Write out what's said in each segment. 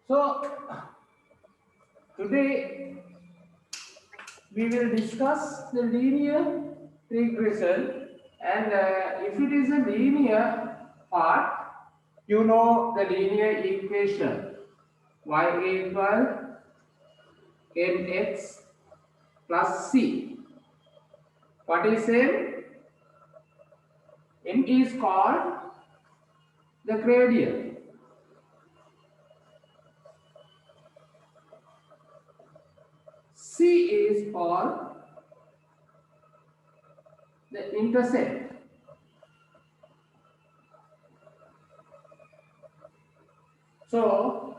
So today we will discuss the linear regression, and if it is a linear part, you know the linear equation y equal mx plus c. What is m? M is called the gradient. C is called the intercept. So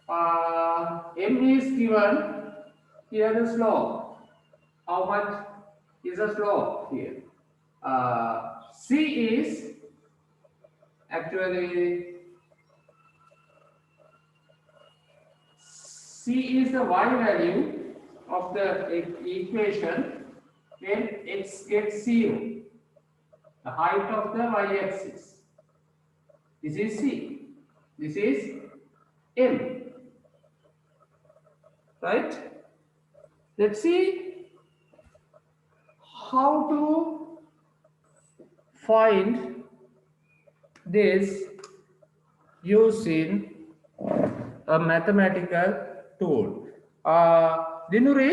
m is given here the slope. How much is the slope here? C is actually C is the y value of the equation when x gets 0, the height of the y-axis. This is C. This is M. Right? Let's see how to find this using a mathematical tool. Dinuri,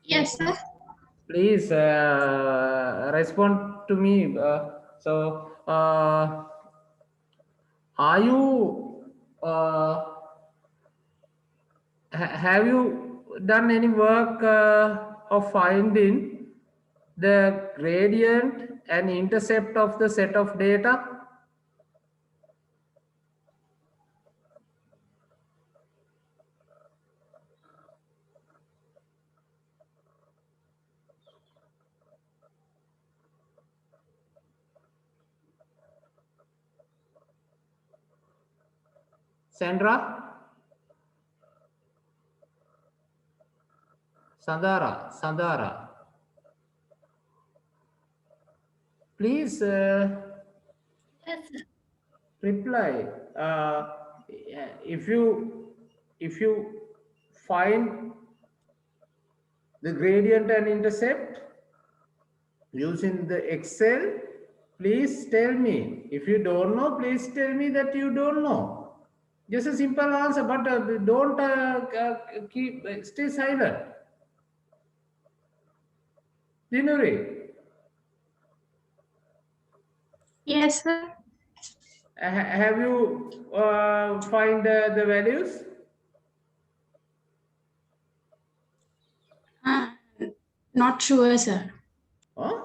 Yes, sir. please respond to me. Are you have you done any work of finding the gradient and intercept of the set of data? Sandra? Sandara. Please Yes, sir. reply. If you find the gradient and intercept using the Excel, please tell me. If you don't know, please tell me that you don't know. Just a simple answer, but don't keep stay silent. Dinuri, Yes, sir. have you find the values? Uh, Not sure, sir. Huh?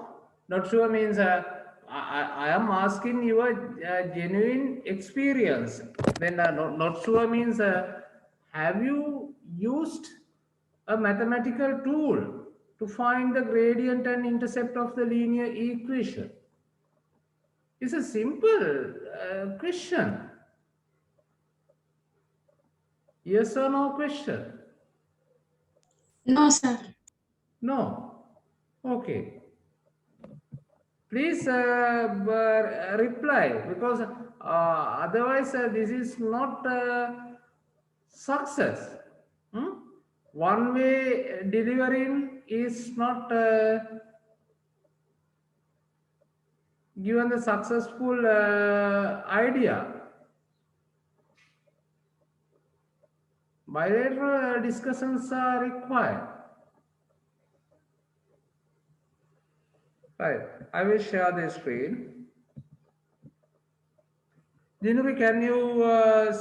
Not sure means I am asking your genuine experience. Then not sure means have you used a mathematical tool to find the gradient and intercept of the linear equation? It's a simple question. Yes or no question? No, sir. No. Okay. Please reply, because otherwise this is not success. Hmm? One way delivering is not given the successful idea. Bilateral discussions are required. Right. I will share the screen. Dinuri, can you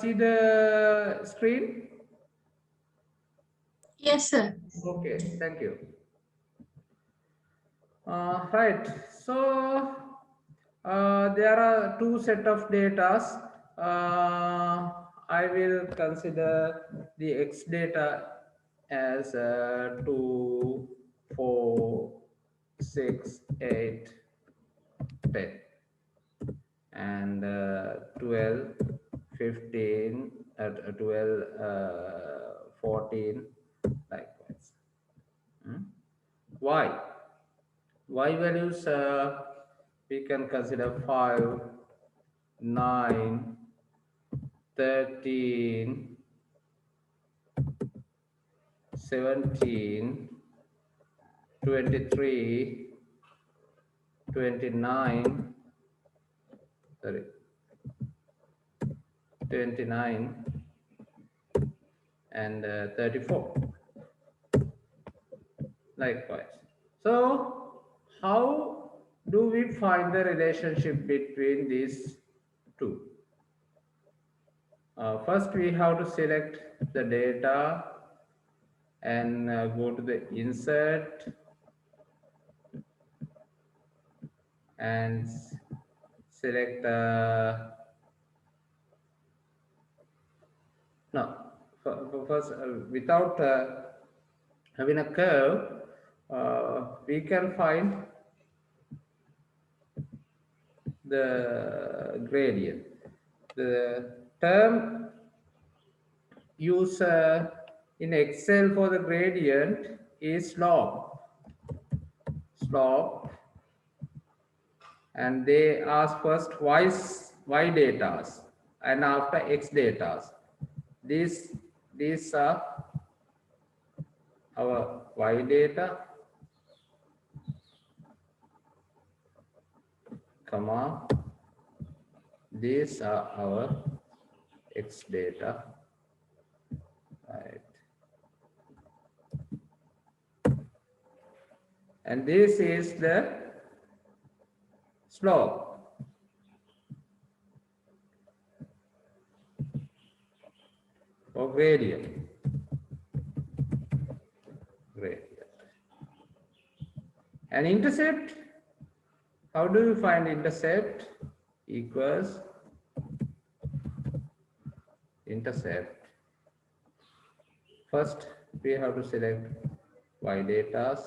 see the screen? Yes, sir. Okay, thank you. Right. So there are two set of datas. I will consider the X data as 2, 4, 6, 8, 10, and 12, 15, 12, 14, likewise. Hmm? Why? Y values. we can consider 5, 9, 13, 17, 23, 29, sorry, 29 and 34. Likewise. So, how do we find the relationship between these two? First, we have to select the data and go to the insert and select no. First, without having a curve, we can find the gradient. The term used in Excel for the gradient is slope. Slope, and they ask first y data and after x data. These these are our y data, comma, these are our x data, right? And this is the slope or gradient. And intercept, how do you find intercept? Equals intercept. First, we have to select y data,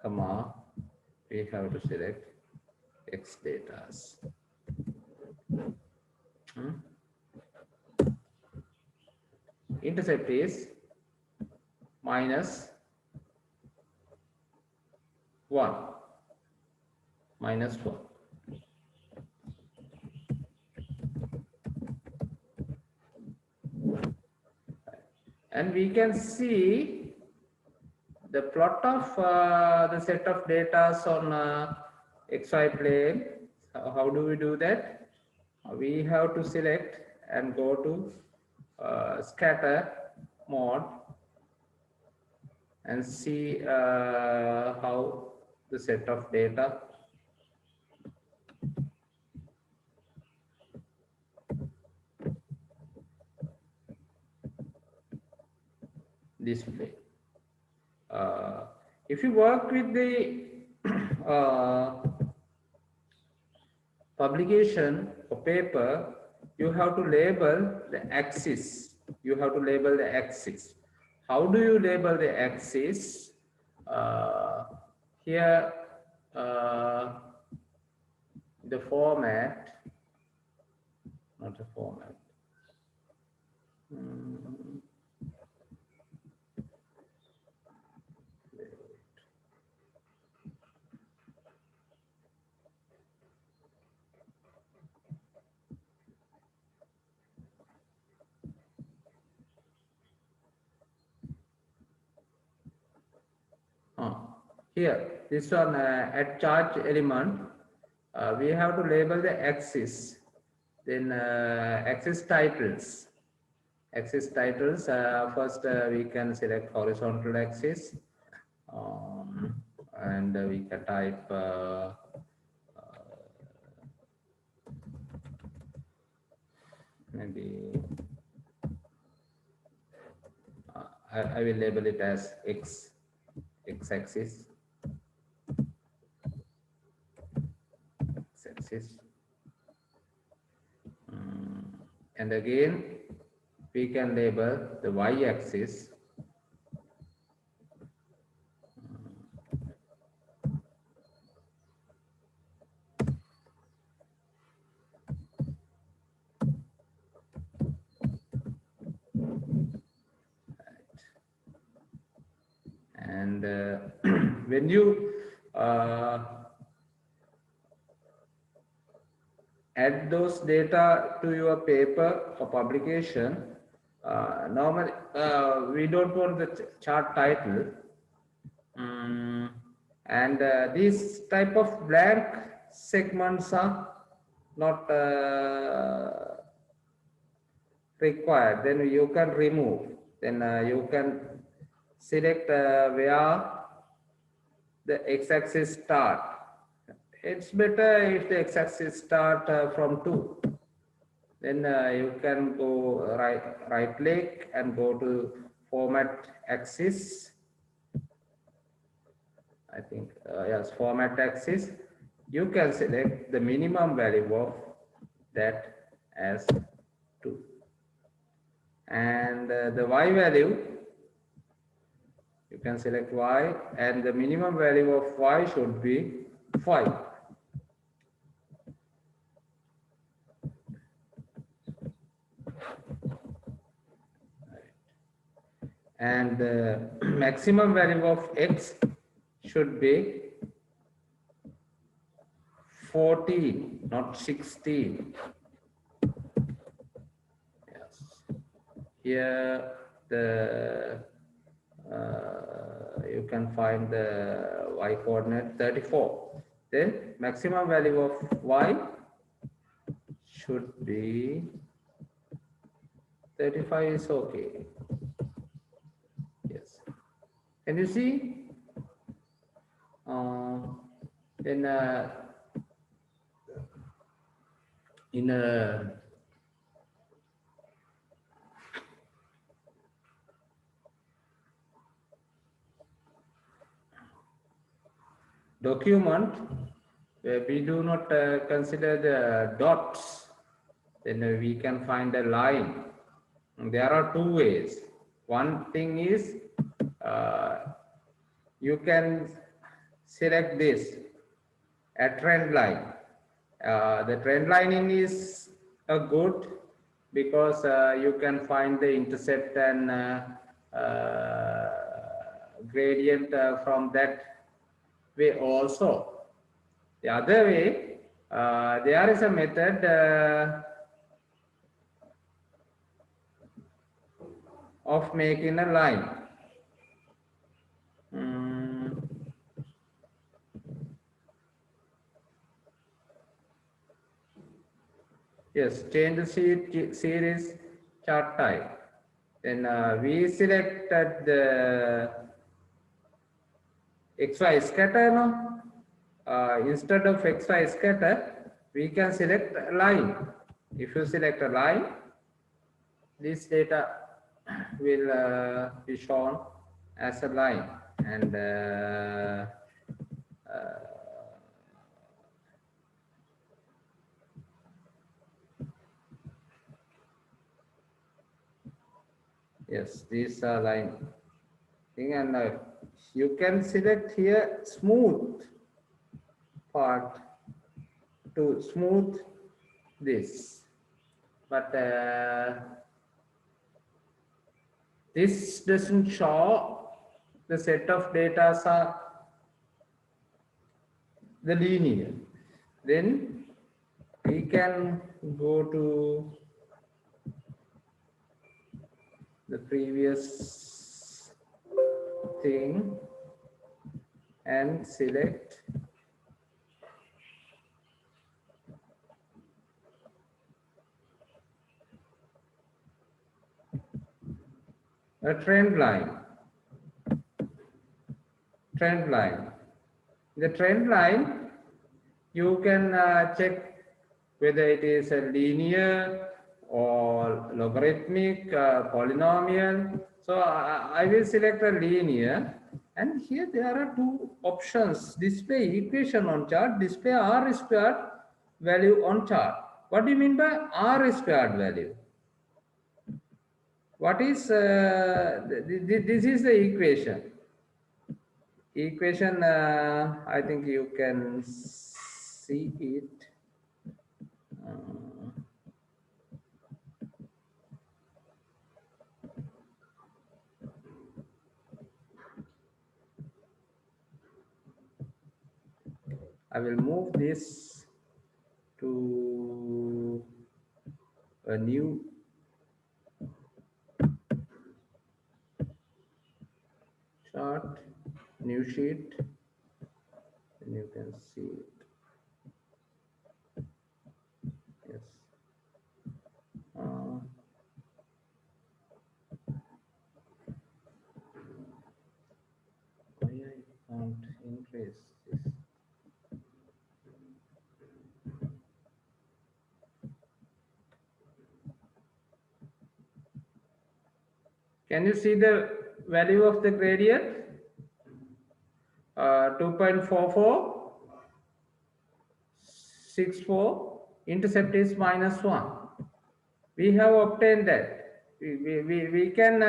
comma, we have to select x data. Intercept is minus 1. Minus 1. And we can see the plot of the set of data on xy plane. How do we do that? We have to select and go to scatter mode and see how the set of data display. If you work with the publication or paper, you have to label the axis. You have to label the axis. How do you label the axis? Here, the format, not a format. Here, this one at charge element, we have to label the axis. Then axis titles. Axis titles, first we can select horizontal axis, and we can type maybe I will label it as x axis. And again we can label the y axis. And when you add those data to your paper for publication, normally we don't want the chart title. And these type of blank segments are not required. Then you can remove. Then you can select where the x-axis start. It's better if the x-axis start from 2. Then you can go right click and go to format axis. I think yes, format axis. You can select the minimum value of that as 2, and the y value, you can select y, and the minimum value of y should be 5. And the maximum value of x should be 14, not 16. Yes. Here the you can find the y coordinate 34. Then maximum value of y should be 35 is okay. Yes. Can you see? Then in a document where we do not consider the dots, then we can find a line. There are 2 ways. One thing is you can select this, a trend line. The trend lining is a good because you can find the intercept and gradient from that way also. The other way, there is a method of making a line. Yes, change the series chart type. Then we selected the XY scatter now. Instead of XY scatter, we can select a line. If you select a line, this data will be shown as a line, and yes, these are line thing, and you can select here smooth part to smooth this, but this doesn't show the set of data are the linear. Then we can go to the previous thing and select a trend line. Trend line. The trend line, you can check whether it is a linear or logarithmic, polynomial. So I will select a linear, and here there are 2 options: display equation on chart, display r squared value on chart. What do you mean by r squared value? What is this is the equation. Equation, I think you can see it. I will move this to a new chart, new sheet, and you can see it. Yes. Why I can't increase this? Can you see the value of the gradient? 2.4464, intercept is -1. We have obtained that. We can,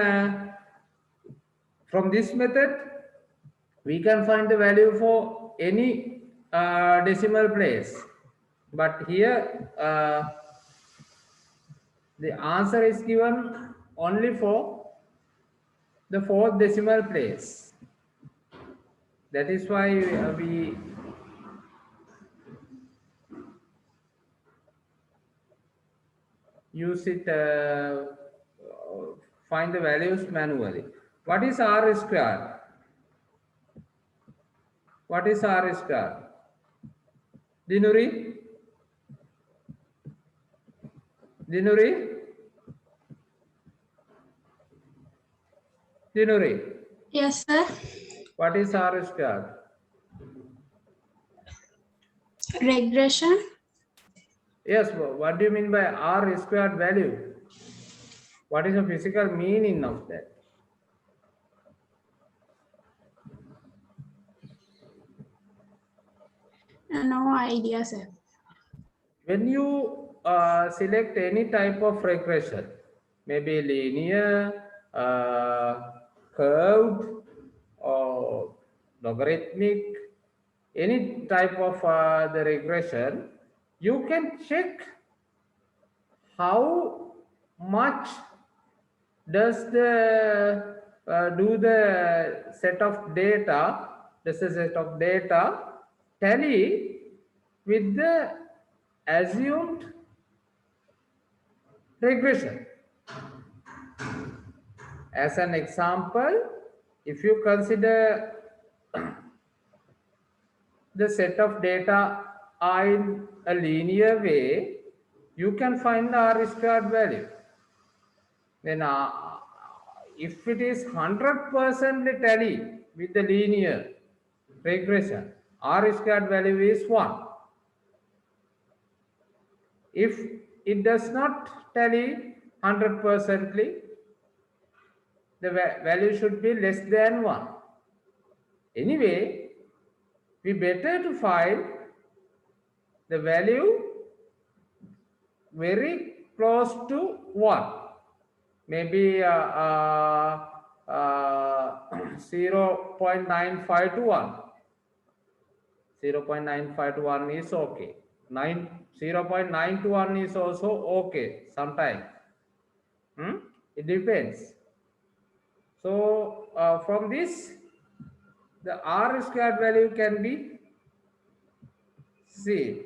from this method, we can find the value for any decimal place. But here, the answer is given only for the fourth decimal place. That is why we use it, find the values manually. What is R square? What is R square? Dinuri? Dinuri? Dinuri? Yes, sir. What is R square? Regression. Yes, what do you mean by R squared value? What is the physical meaning of that? No idea, sir. When you select any type of regression, maybe linear, curved, or logarithmic, any type of the regression, you can check how much does the do the set of data, does the set of data tally with the assumed regression. As an example, if you consider the set of data are in a linear way, you can find the R squared value. Then if it is 100% tally with the linear regression, R squared value is 1. If it does not tally 100%, the value should be less than 1. Anyway, we better to find the value very close to 1. Maybe 0.95 to 1. 0.95 to 1 is okay. 0.9 to 1 is also okay sometimes. It depends. So from this, the R squared value can be seen.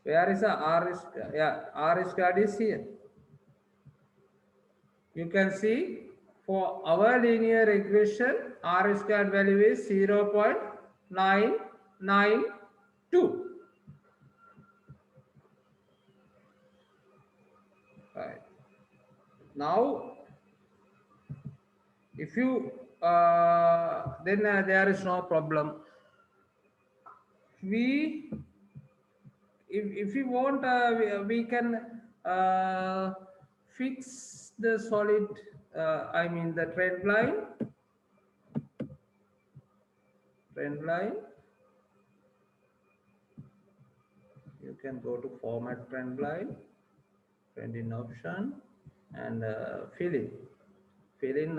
Where is the R squared? Yeah, R squared is here. You can see for our linear regression, R squared value is 0.992. Right. Now, if you then there is no problem. If you want, we can fix the solid. I mean the trend line. Trend line. You can go to format trend line, trend in option, and fill in. Fill in.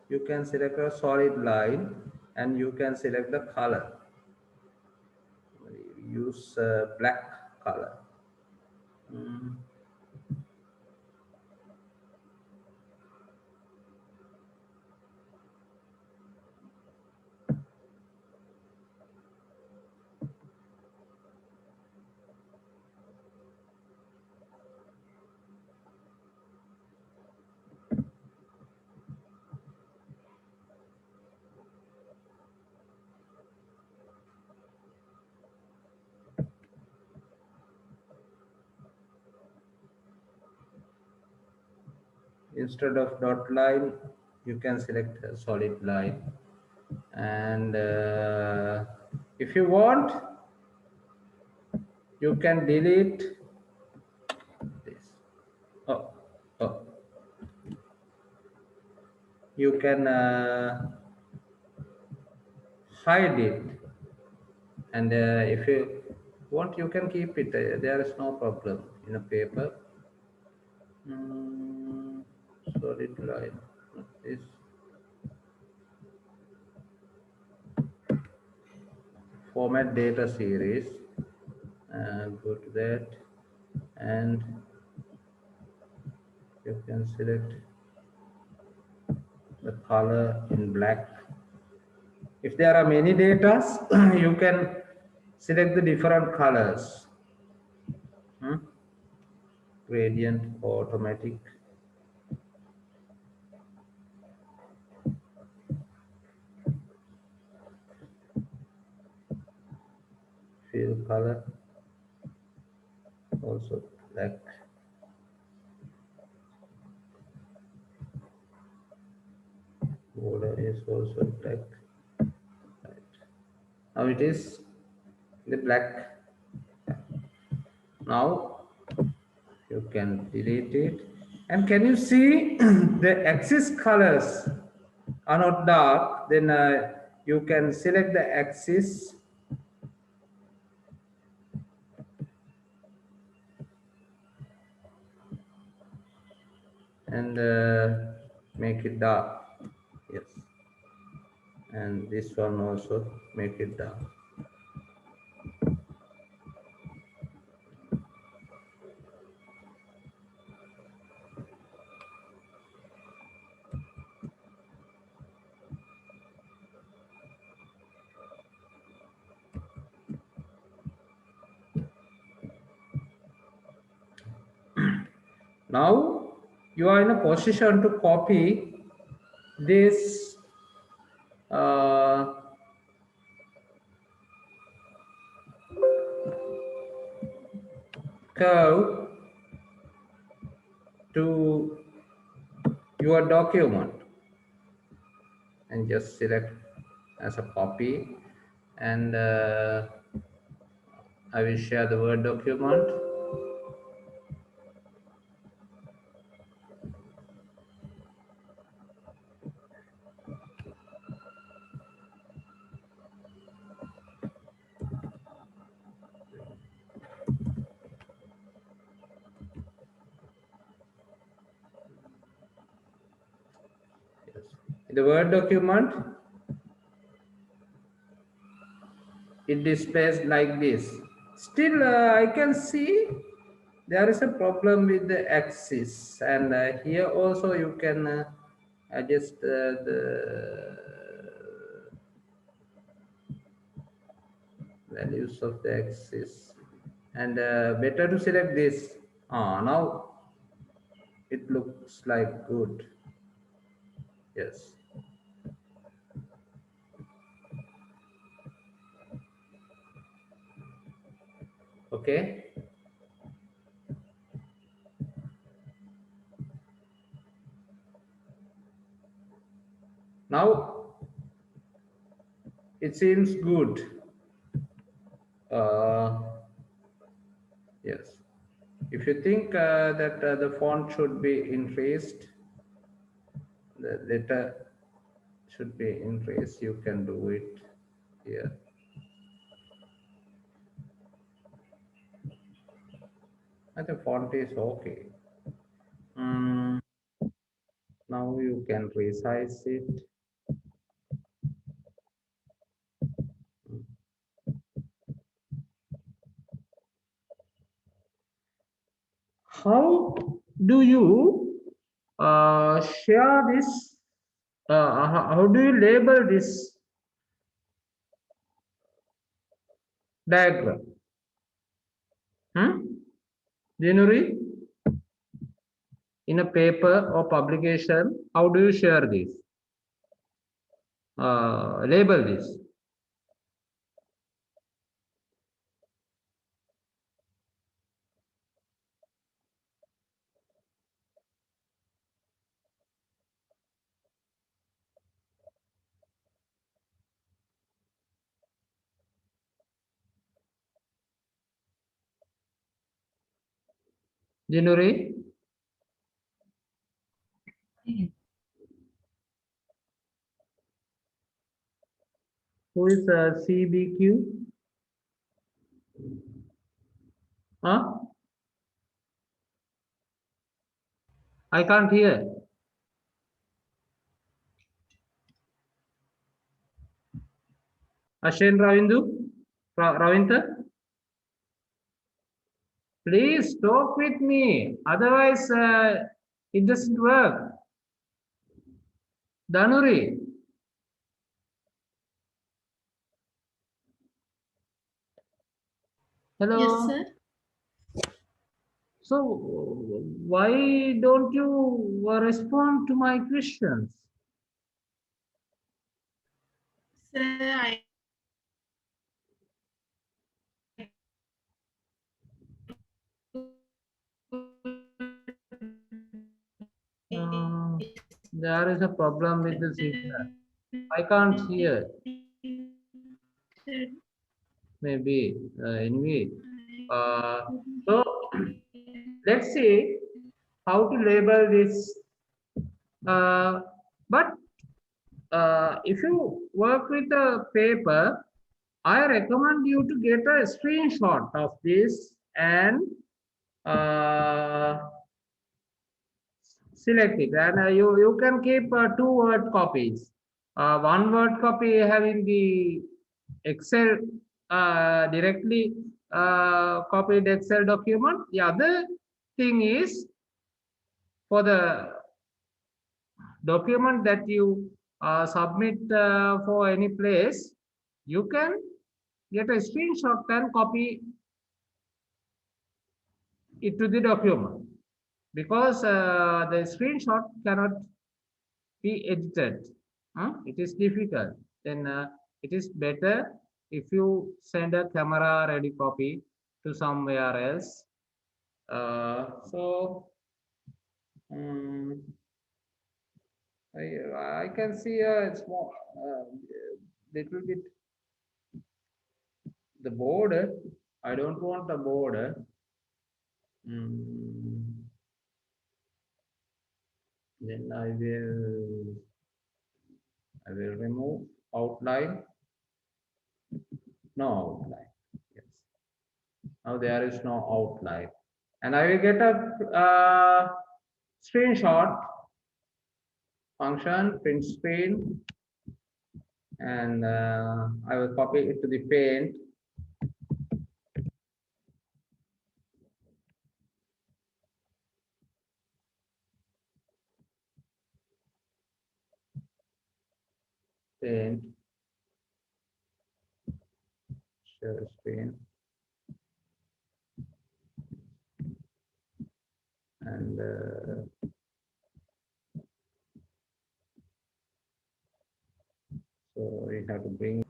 You can select a solid line, and you can select the color. Use black color. instead of dot line, you can select a solid line. And if you want, you can delete this. Oh, oh. You can hide it, and if you want, you can keep it. There is no problem in a paper. Mm, solid line. Not this. Format data series. Go to that, and you can select the color in black. If there are many data, you can select the different colors. Gradient, automatic. Fill color, also black. Border is also black. Right. Now it is the black. Now you can delete it. And can you see the axis colors are not dark? Then you can select the axis and make it dark. Yes. And this one also make it dark. Now you are in a position to copy this curve to your document, and just select as a copy, and I will share the Word document. Yes. In the Word document, it displays like this. Still, I can see there is a problem with the axis, and here also you can adjust the values of the axis, and better to select this. Now it looks like good. Yes. Okay. Now it seems good. uh, yes. If you think that the font should be increased, the letter should be increased, you can do it here. And the font is okay. Now you can resize it. How do you share this? How do you label this diagram? January, in a paper or publication, how do you share this? Label this. January. Who is CBQ? Huh? I can't hear. Ashen Ravindu? Ravinda? Please talk with me. Otherwise, it doesn't work. Danuri. Yes, Hello. sir. So, why don't you respond to my questions? Sir, I Uh, there is a problem with the signal. I can't hear. Maybe. Anyway. Uh, so, let's see how to label this. But if you work with a paper, I recommend you to get a screenshot of this and uh, select it. And you can keep two word copies. One word copy having the Excel directly copied Excel document. The other thing is for the document that you submit for any place, you can get a screenshot and copy it to the document because the screenshot cannot be edited. It is difficult. Then it is better if you send a camera ready copy to somewhere else. So um, I can see a small little bit the border. I don't want a border. Mm, then I will remove outline. No outline. Yes. Now there is no outline, and I will get a screenshot function print screen, and I will copy it to the paint. Paint share screen, and so we have to bring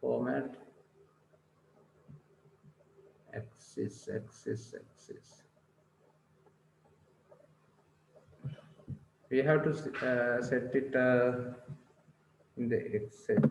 format axis. We have to set it in the Excel.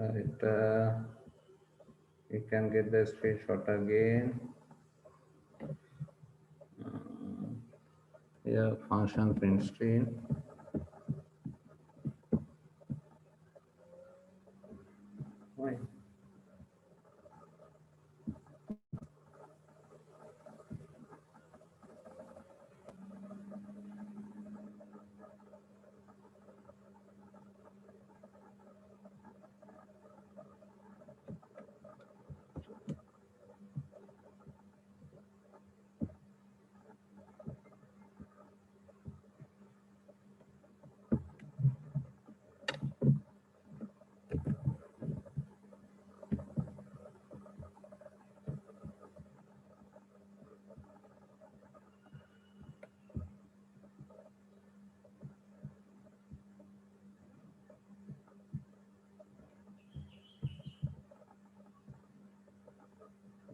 Right, you can get the screenshot again. Here, function print screen. Why?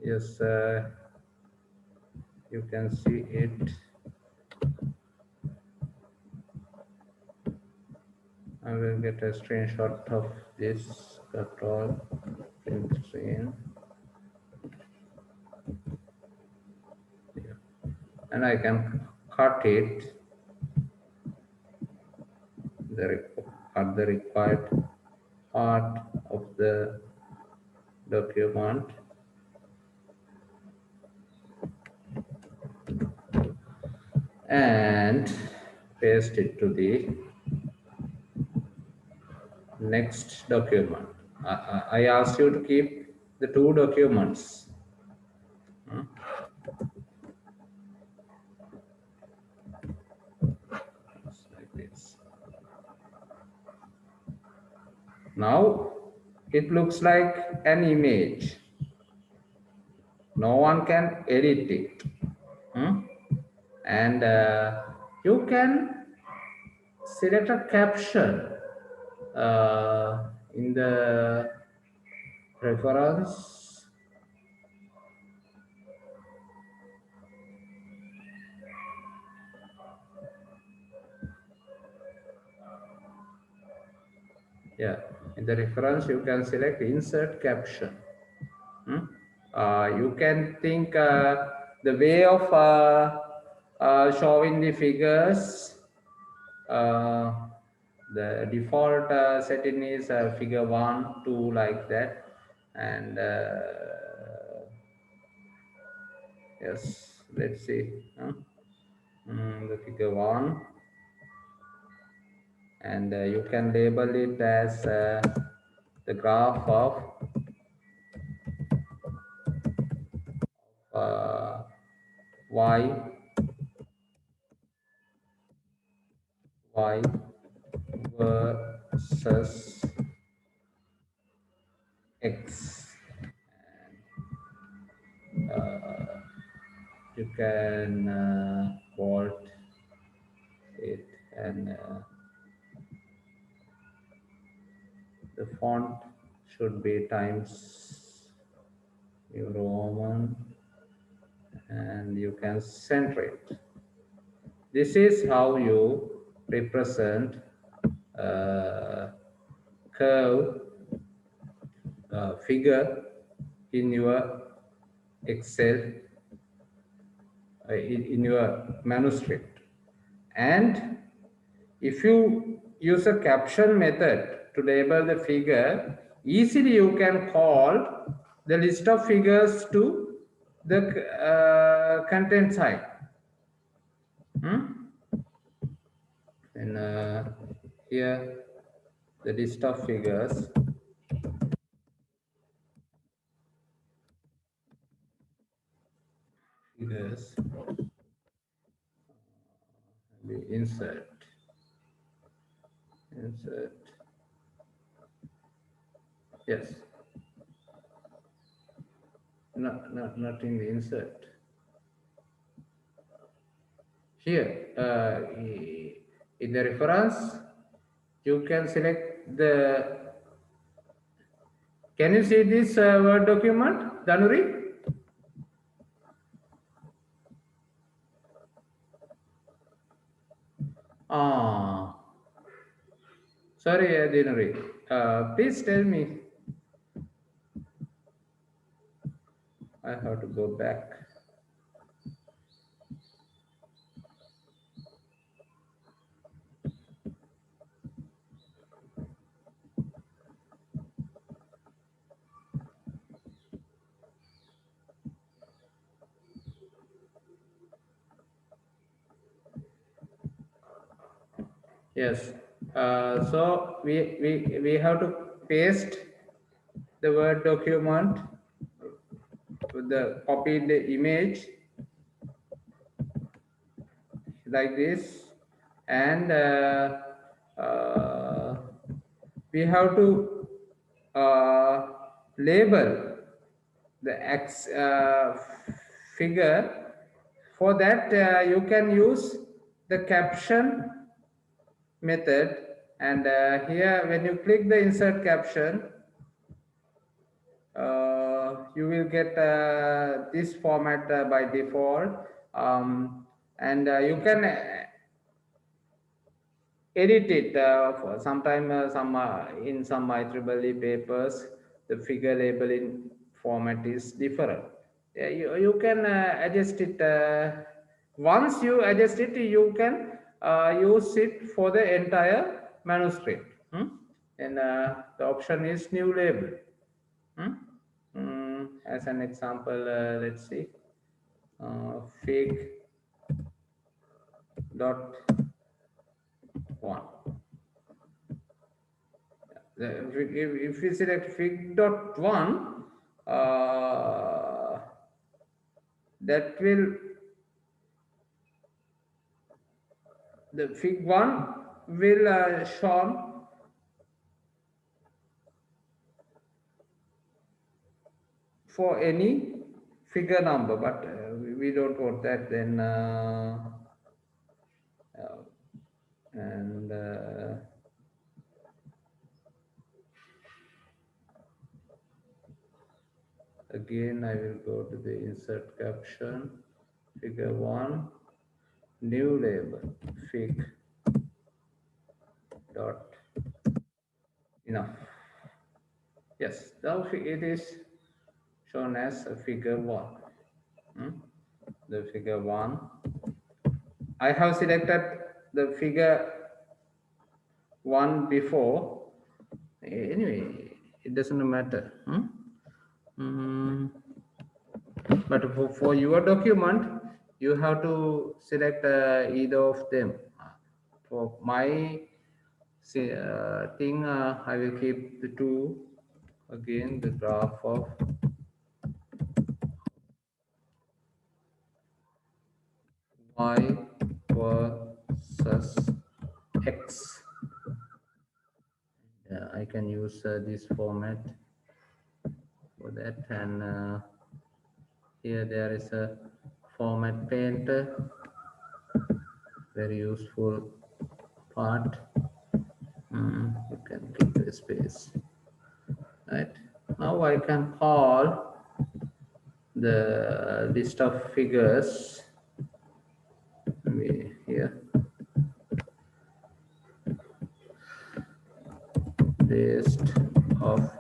Yes, you can see it. I will get a screenshot of this control print screen. Yeah. And I can cut it, cut the required part of the document and paste it to the next document. I asked you to keep the two documents. Like this. Now it looks like an image. No one can edit it. And you can select a caption in the reference. Yeah, in the reference you can select insert caption. You can think the way of showing the figures. The default setting is figure 1, 2, like that, and yes, let's see. The figure 1, and you can label it as the graph of y versus x. You can bold it, and the font should be Times New Roman, and you can center it. This is how you represent curve figure in your Excel, in your manuscript. And if you use a caption method to label the figure, easily you can call the list of figures to the content side. And here the list of figures we insert, yes, not in the insert. Here in the reference you can select the. Can you see this Word document, Danuri? Ah, sorry, Dinuri. Please tell me. go back. Yes. So we have to paste the Word document with the copy the image like this, and we have to label the figure. For that, you can use the caption method, and here when you click the insert caption, you will get this format by default, and you can edit it. For sometime in some IEEE papers, the figure labeling format is different. Yeah, you can adjust it. Once you adjust it, you can use it for the entire manuscript. And the option is new label. As an example, let's see, fig dot one. If we select fig dot one, that will the fig one will shown for any figure number, but we don't want that. Then and again I will go to the insert caption, figure one, new label, fig dot enough. Yes, now it is shown as a figure one. The figure one. I have selected the figure one before. Anyway, it doesn't matter. But for your document, you have to select either of them. For my thing, I will keep the two. Again, the graph of y versus x. I can use this format for that, and here there is a format painter, very useful part. You can keep the space. Right, now I can call the list of figures here, list of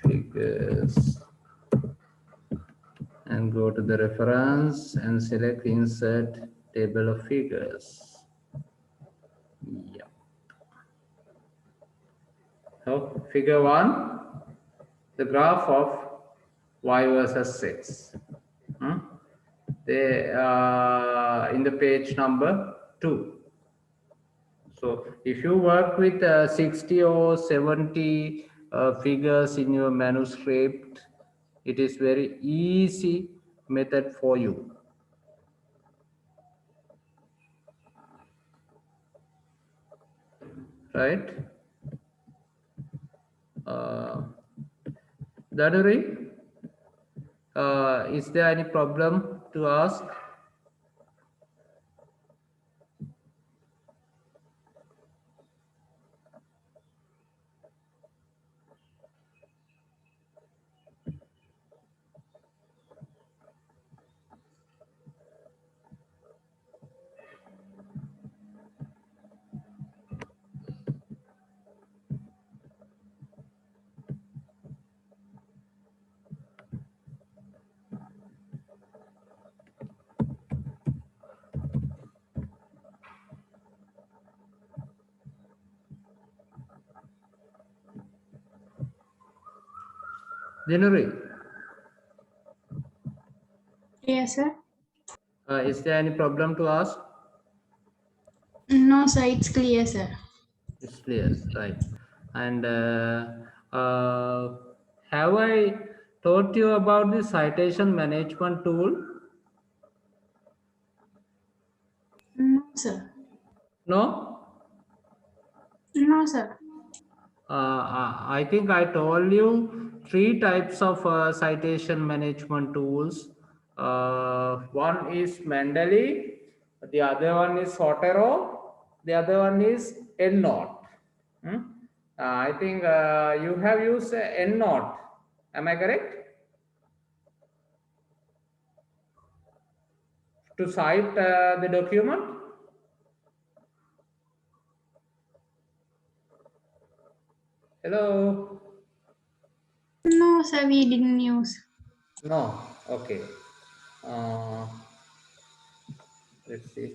figures, and go to the reference and select insert table of figures. Yeah. So figure one, the graph of y versus x. They in the page number 2. So if you work with 60 or 70 figures in your manuscript, it is very easy method for you. Right? Daduri, is there any problem to ask? January, Yes, sir. is there any problem to ask? No, sir. It's clear, sir. It's clear, right? And uh, have I taught you about the citation management tool? No, sir. No? No, sir. I think I told you three types of citation management tools. One is Mendeley, the other one is Sotero, the other one is EndNote. Hmm? I think you have used EndNote. Am I correct? To cite the document? Hello? No, sir. We didn't use. No. Okay. Uh, let's see.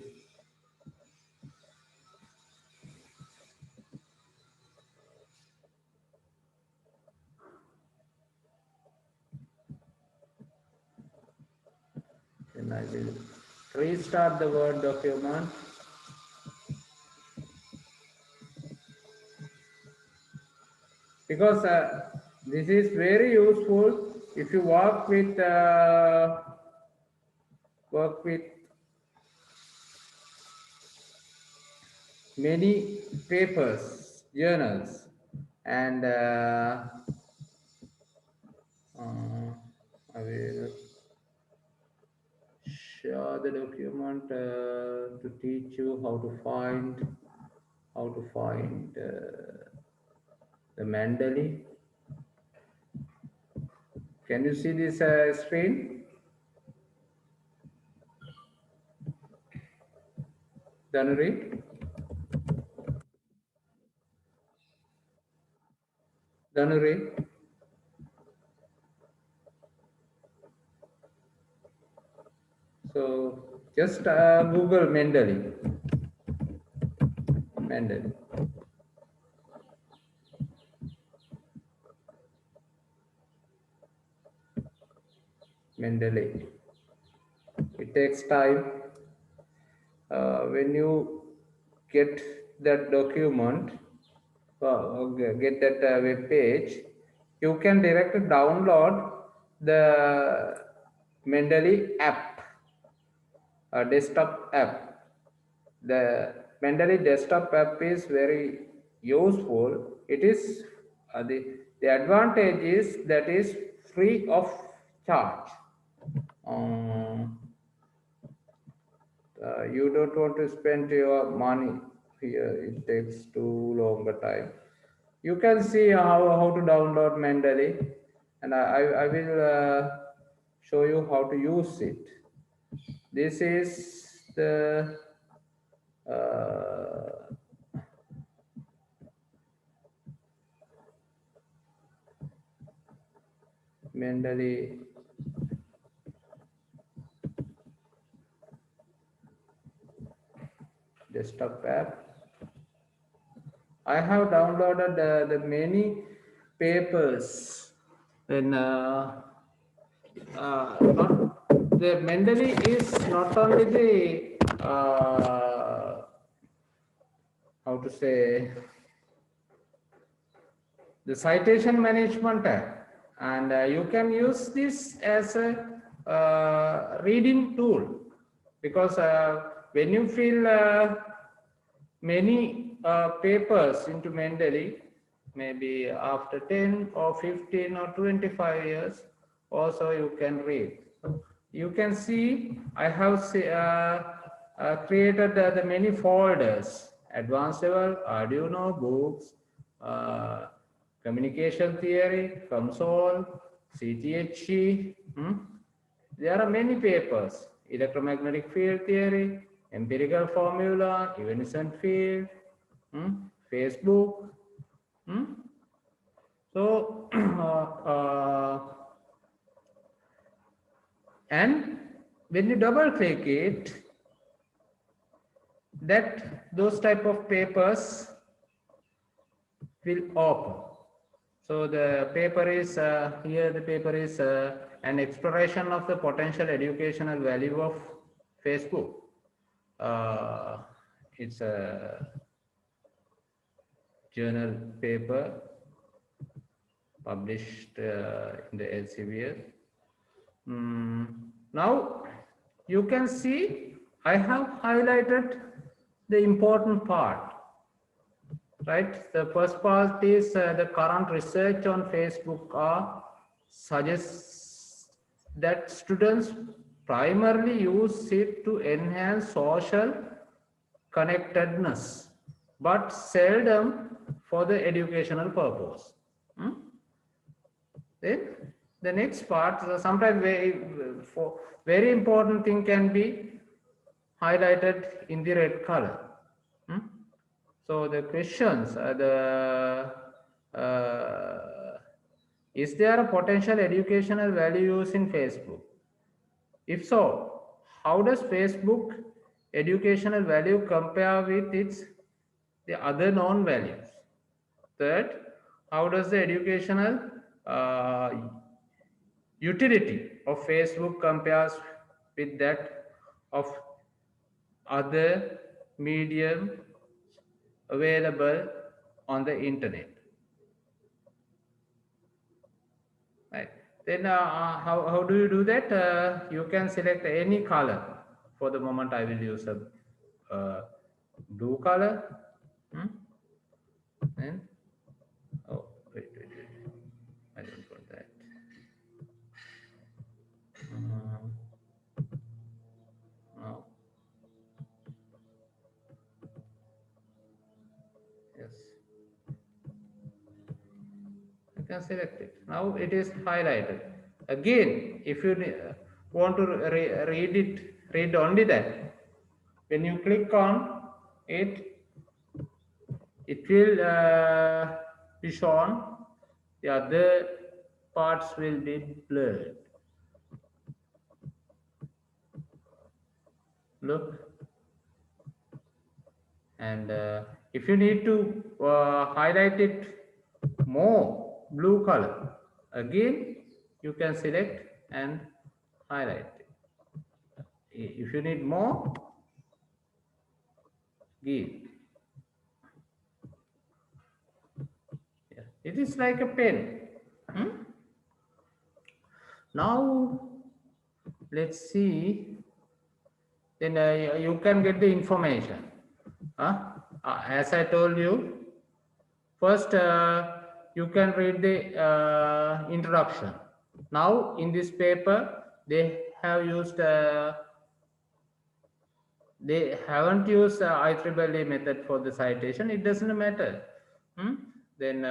Then I will restart the Word document. Because this is very useful if you work with many papers, journals, and I will share the document to teach you how to find the Mandali. Can you see this screen? Danuri? Danuri? So just Google Mandali. Mandali. Mendeley. It takes time. When you get that document, get that web page, you can directly download the Mendeley app, desktop app. The Mendeley desktop app is very useful. It is the advantage is that is free of charge. Um, you don't want to spend your money here. It takes too long a time. You can see how to download Mendeley, and I will show you how to use it. This is the uh, Mendeley desktop app. I have downloaded the many papers. Then not the Mendeley is not only the how to say the citation management app, and you can use this as a reading tool, because when you fill many papers into Mendeley, maybe after 10 or 15 or 25 years, also you can read. You can see I have created the many folders: advanced level, Arduino, books, uh, communication theory, console, CTHE. There are many papers: electromagnetic field theory, empirical formula, evanescent field, Facebook. So, and when you double click it, those type of papers will open. So the paper is here. The paper is an exploration of the potential educational value of Facebook. Uh, it's a journal paper published in the Elsevier. Now you can see I have highlighted the important part, right? The first part is the current research on Facebook suggests that students primarily use it to enhance social connectedness, but seldom for the educational purpose. Hmm? Then the next part, sometimes very important thing can be highlighted in the red color. Hmm? So the questions are is there a potential educational value use in Facebook? If so, how does Facebook educational value compare with the other known values? Third, how does the educational uh, utility of Facebook compares with that of other medium available on the internet? Right. Then how do you do that? You can select any color. For the moment, I will use a blue color. Hmm? And oh, wait. I don't want that. No. Yes. You can select it. Now it is highlighted. Again, if you want to read only that. When you click on it, it will be shown. The other parts will be blurred. Look, and if you need to highlight it more blue color, again you can select and highlight it. If you need more, give. Yeah. It is like a pen. Hmm? Now let's see. Then you can get the information. As I told you, first you can read the introduction. Now in this paper, they haven't used IEEE method for the citation. It doesn't matter. Hmm? Then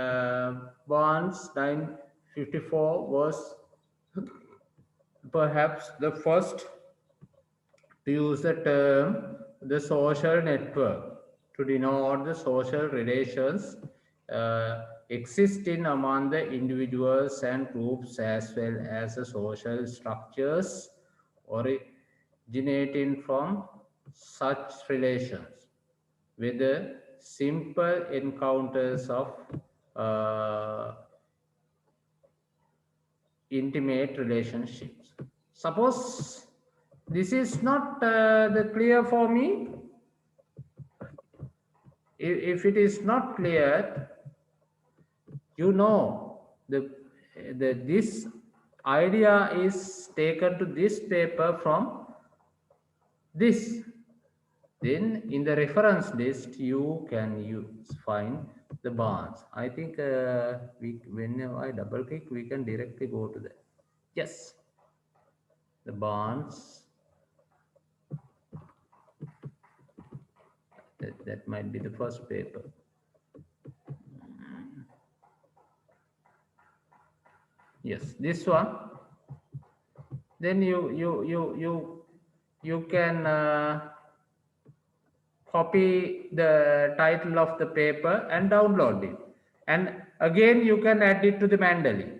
Barnes 954 was perhaps the first to use the term the social network to denote the social relations existing among the individuals and groups as well as the social structures originating from such relations, whether simple encounters of uh, intimate relationships. Suppose this is not the clear for me. If it is not clear, you know this idea is taken to this paper from this. Then in the reference list you can find the bonds. I think when I double click we can directly go to that. Yes, the bonds. That might be the first paper. Yes, this one. Then you can copy the title of the paper and download it, and again you can add it to the Mendeley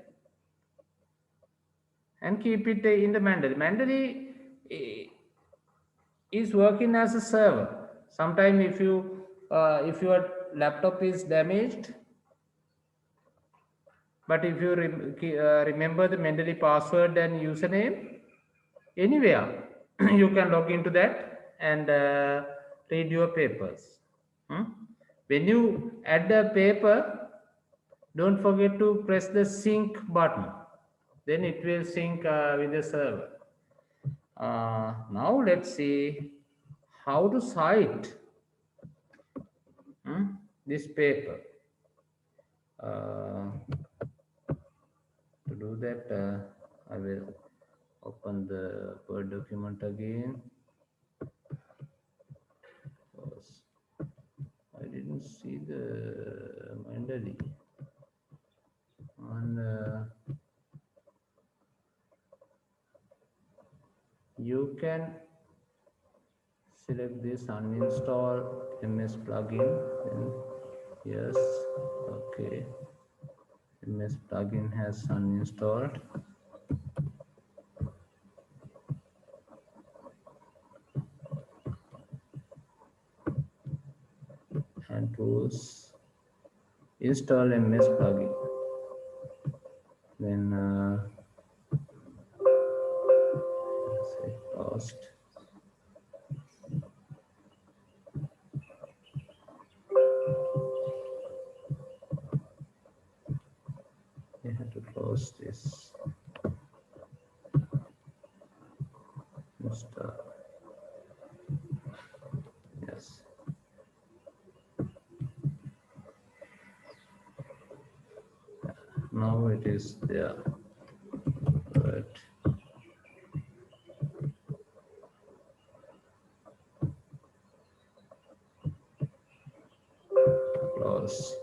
and keep it in the Mendeley. Mendeley is working as a server. Sometime if your laptop is damaged, But if you remember the Mendeley password and username, anywhere you can log into that and read your papers. When you add a paper, don't forget to press the sync button. Then it will sync with the server. Now let's see how to cite this paper. Uh, to do that, I will open the Word document again. Because I didn't see the Mendeley. And you can select this uninstall ms plugin. Then yes, okay, ms plugin has uninstalled. And tools, install ms plugin. Then say cost. You have to close this. Install. Yes. Now it is there. But close.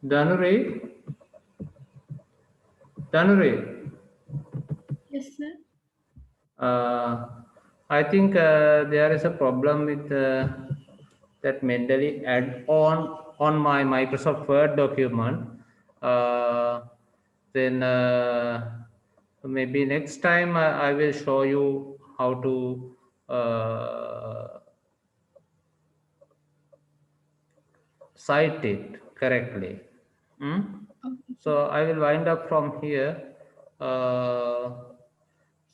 Danuri, Danuri. Yes, sir. I think there is a problem with that Mendeley add on my Microsoft Word document. Then maybe next time I will show you how to cite it correctly. Okay. So I will wind up from here. Uh,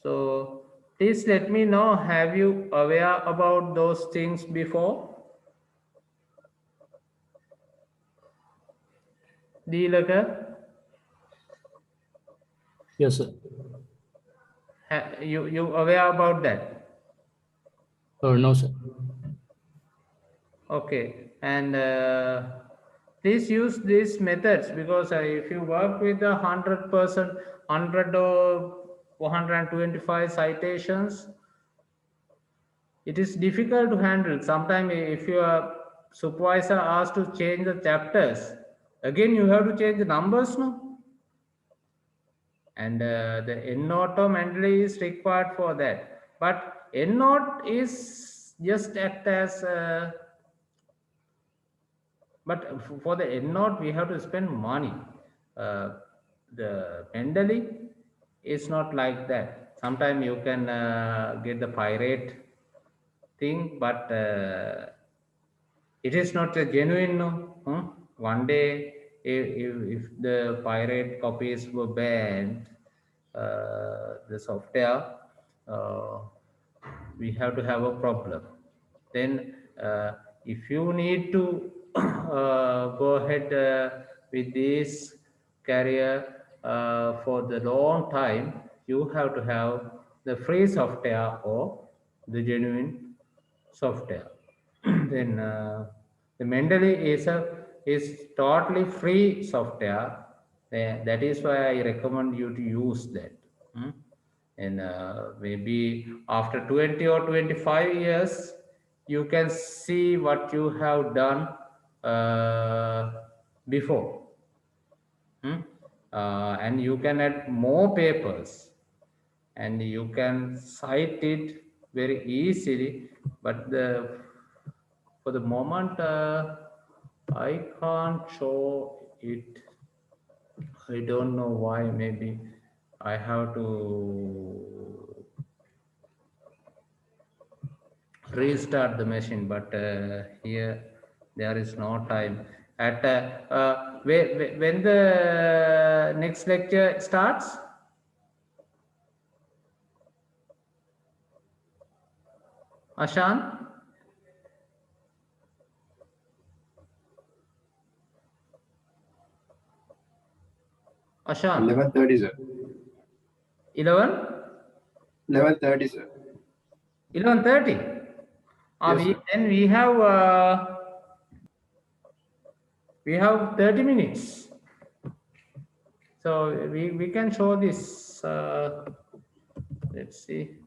so please let me know, have you aware about those things before? Dealaka, Yes, sir. you aware about that? No, sir. Okay, and please use these methods, because if you work with 100%, 100 or 125 citations, it is difficult to handle. Sometimes if your supervisor asks to change the chapters, again you have to change the numbers, no? And the EndNote mentally is required for that. But EndNote is just act as but for the EndNote we have to spend money. The mentally is not like that. Sometimes you can get the pirate thing, but it is not a genuine, no. One day, if the pirate copies were banned, the software, uh, we have to have a problem. Then, if you need to go ahead with this career for the long time, you have to have the free software or the genuine software. Then the Mendeley is totally free software. That is why I recommend you to use that. Hmm? And maybe after 20 or 25 years, you can see what you have done before. Hmm? And you can add more papers and you can cite it very easily, but for the moment I can't show it. I don't know why. Maybe I have to restart the machine, but here there is no time. At when the next lecture starts? Ashan? Ashan? 11:30, sir. 11? 11:30, sir. 11:30. Yes, sir. Then we have 30 minutes. So we can show this. Let's see.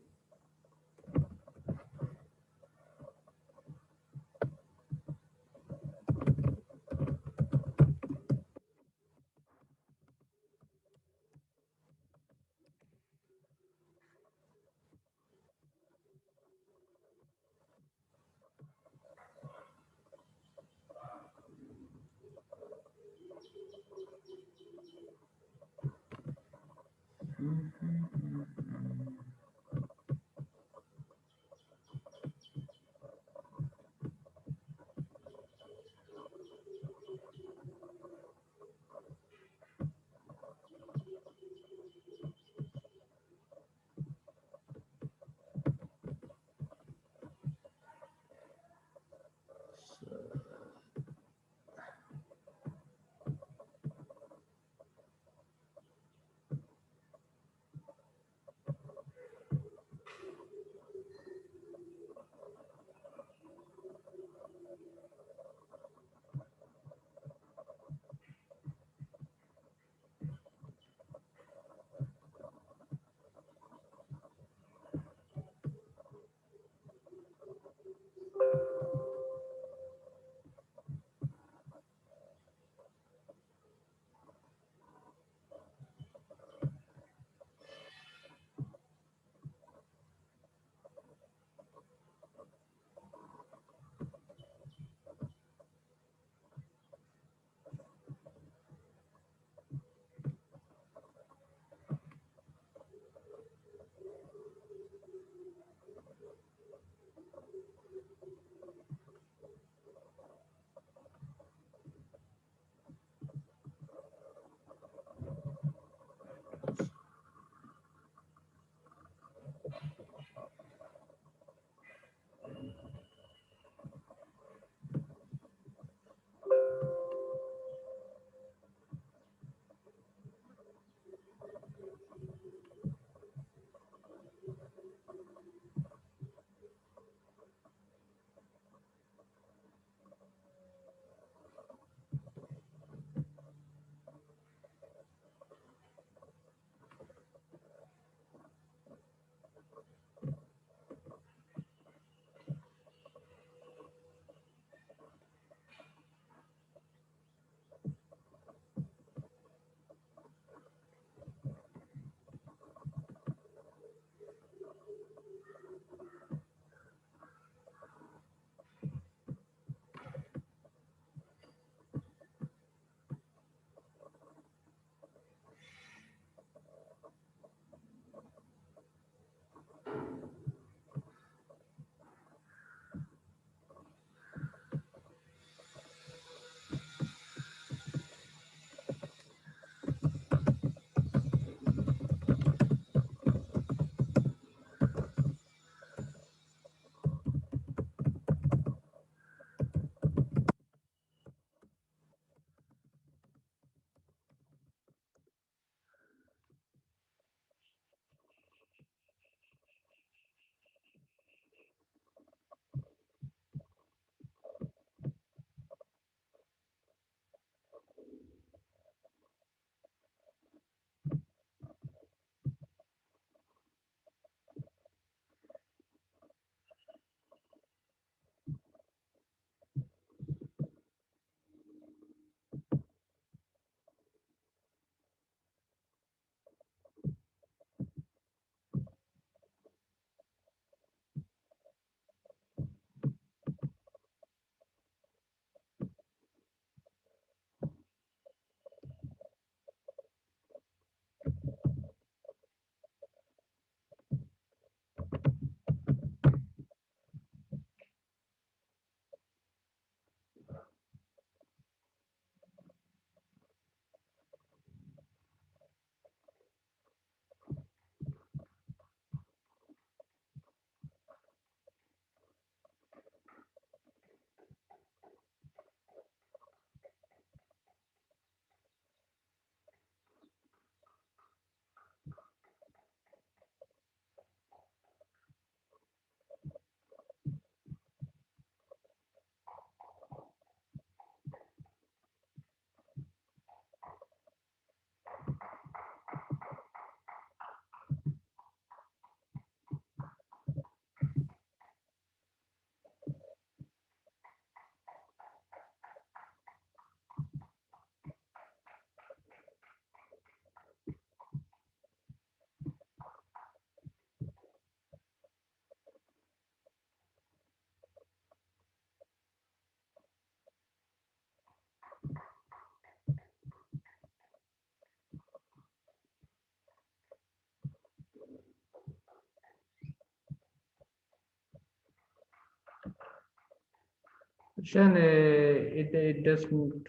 Shan, it doesn't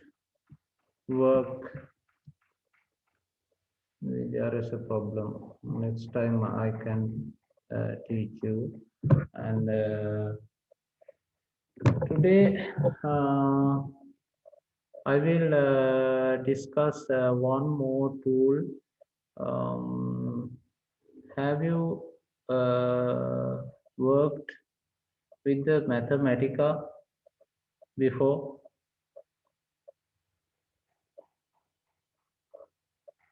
work. There is a problem. Next time I can teach you. And today I will discuss one more tool. Have you worked with the Mathematica before,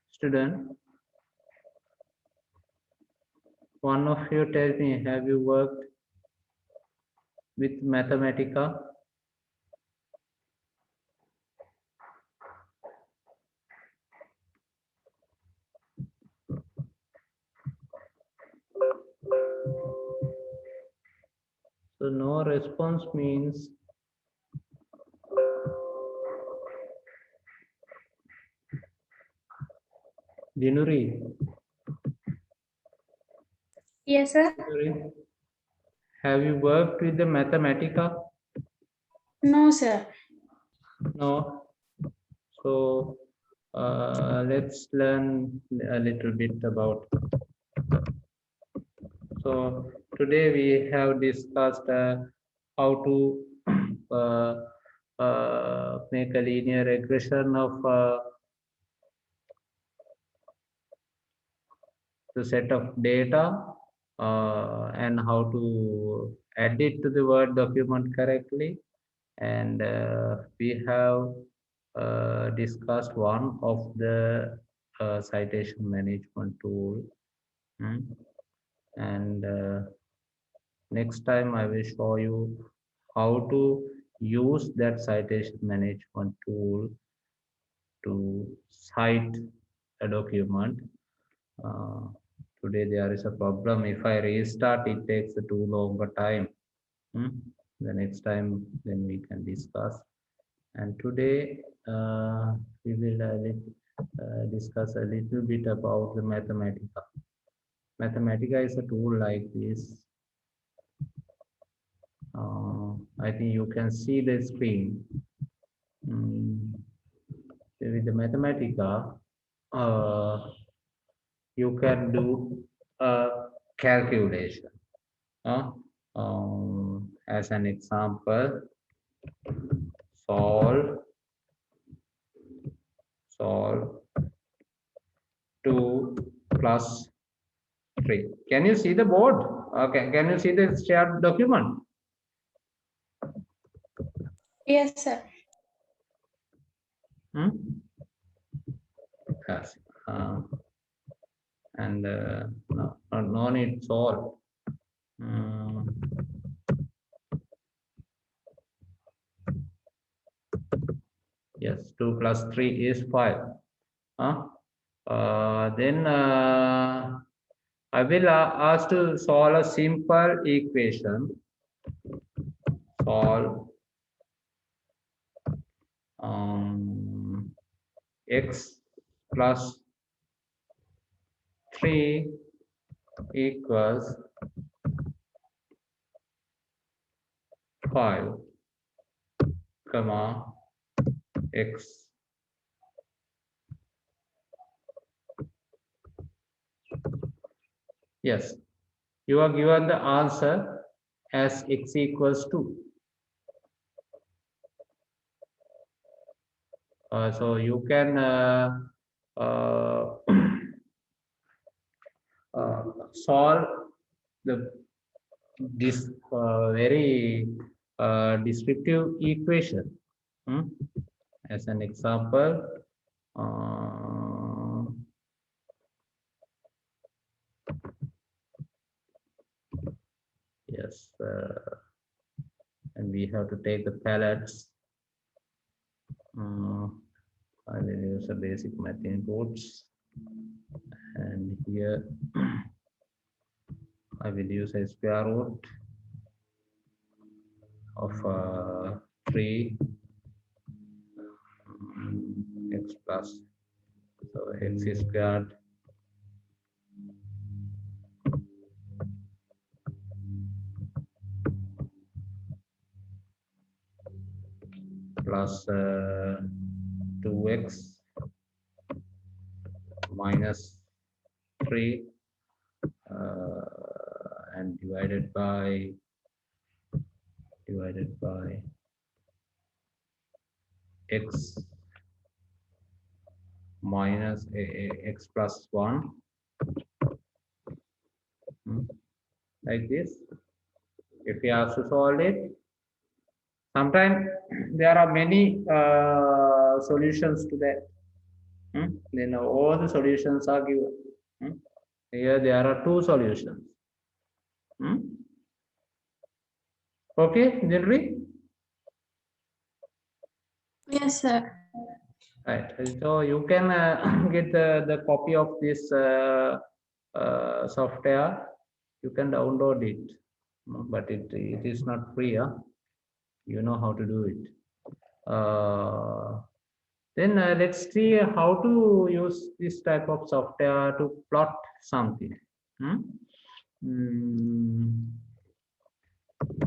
student? One of you tell me, have you worked with Mathematica? So no response means Dinuri. Yes, sir. Dinuri, have you worked with the Mathematica? No, sir. No. So let's learn a little bit about. So today we have discussed how to make a linear regression of the set of data and how to add it to the Word document correctly. And we have discussed one of the citation management tool. And next time I will show you how to use that citation management tool to cite a document. Uh, Today there is a problem. If I restart, it takes a too long a time. The next time, then we can discuss. And today we will discuss a little bit about the Mathematica. Mathematica is a tool like this. I think you can see the screen. With the Mathematica, you can do a calculation. As an example, solve 2 plus 3. Can you see the board? Okay, can you see the shared document? Yes, sir. Yes. And no need solve. Yes, 2 plus 3 is 5. Then I will ask to solve a simple equation. Solve x plus 3 equals 5, comma x. Yes, you are given the answer as x equals 2. So you can solve this very descriptive equation. As an example, yes, and we have to take the palettes. I will use a basic math inputs, and here I will use a square root of 3 x plus, so x is squared plus 2x minus 3 and divided by x minus x plus 1, like this. If you have to solve it, sometimes there are many solutions to that. Then all the solutions are given. Here there are 2 solutions. Okay, Jinri? Yes, sir. Right. So you can get the copy of this software. You can download it, but it is not free. You know how to do it. Then let's see how to use this type of software to plot something.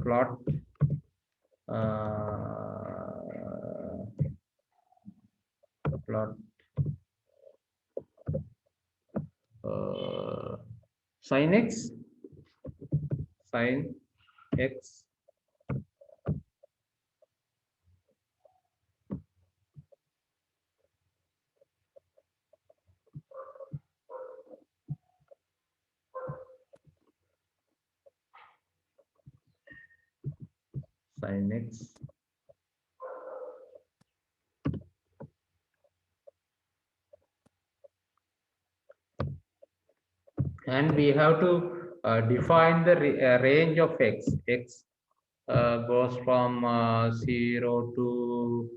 Plot plot sin x sin x and we have to define the range of x. X goes from 0 to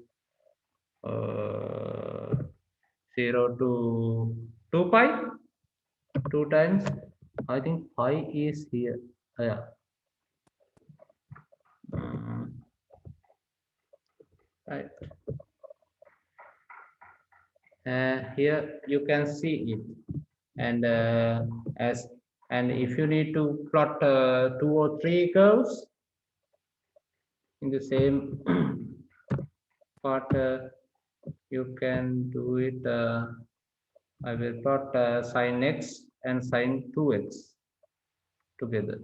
2 pi, 2 times. I think pi is here. Yeah. Right. Here you can see it, and if you need to plot 2 or 3 curves in the same part, you can do it. I will plot sin x and sin 2x together.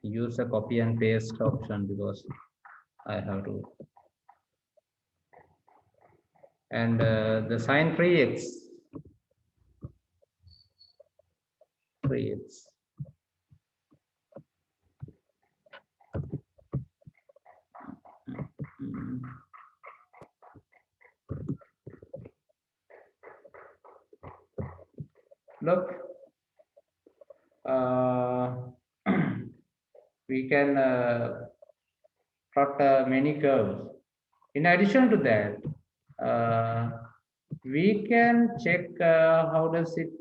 Use a copy and paste option because I have to. And the sin 3x. Look, we can plot many curves. In addition to that, we can check how does it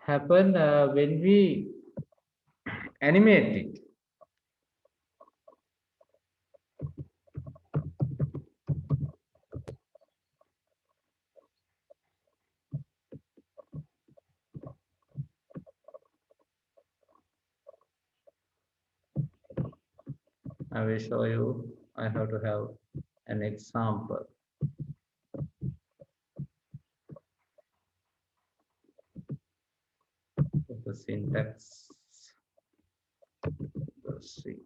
happen when we animate it. I will show you. I have to have an example. The syntax. Let's see.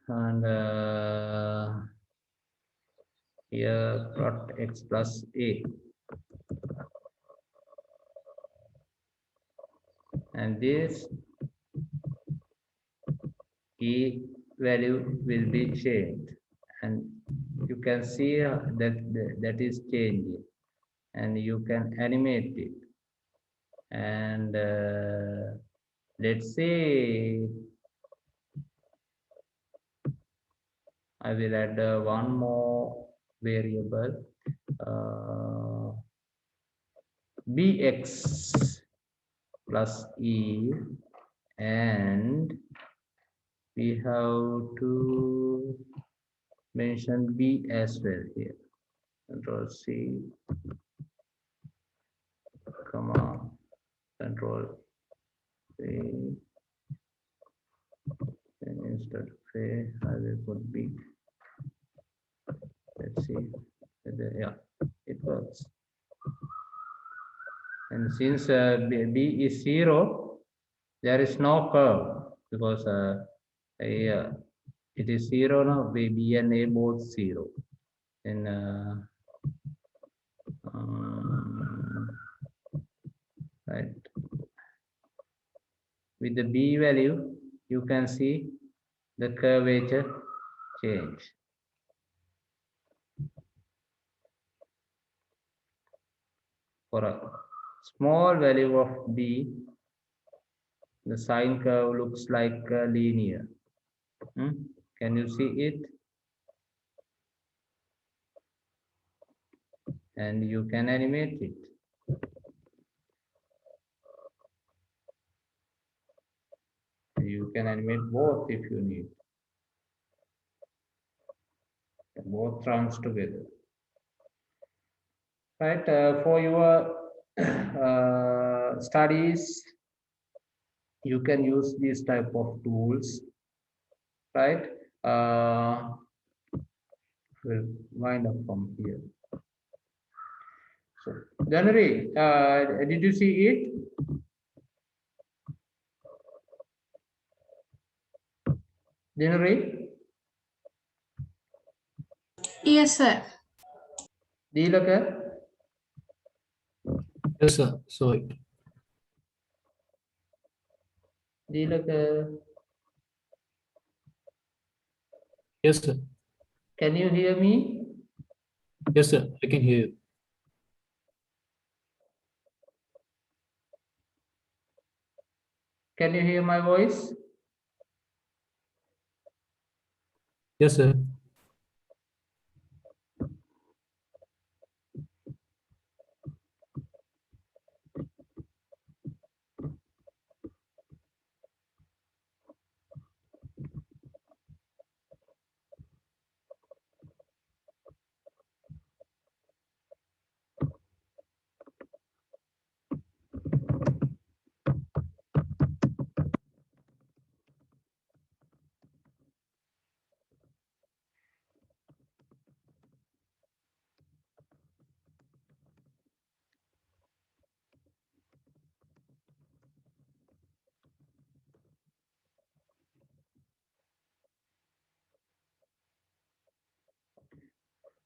And here plot x plus a, and this key value will be changed, and you can see that is changing, and you can animate it. And let's say I will add one more variable, bx plus e, and we have to mention b as well here. Control C, comma, Control C, and instead of A, I will put B. Let's see whether, yeah, it works. And since B is 0, there is no curve because it is 0 now, B and A both 0. And right, with the B value, you can see the curvature change. For a small value of B, the sine curve looks like linear. Can you see it? And you can animate it. You can animate both if you need. Both trunks together. Right, for your studies, you can use these type of tools, right? We'll wind up from here. So, January, did you see it? January, Yes, sir. Deelaka, Yes, sir. So it. Deelaka, Yes, sir. can you hear me? Yes, sir. I can hear you. Can you hear my voice? Yes, sir.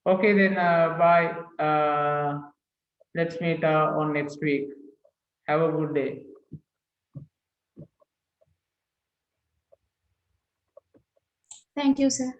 Okay, then bye. Let's meet on next week. Have a good day. Thank you, sir.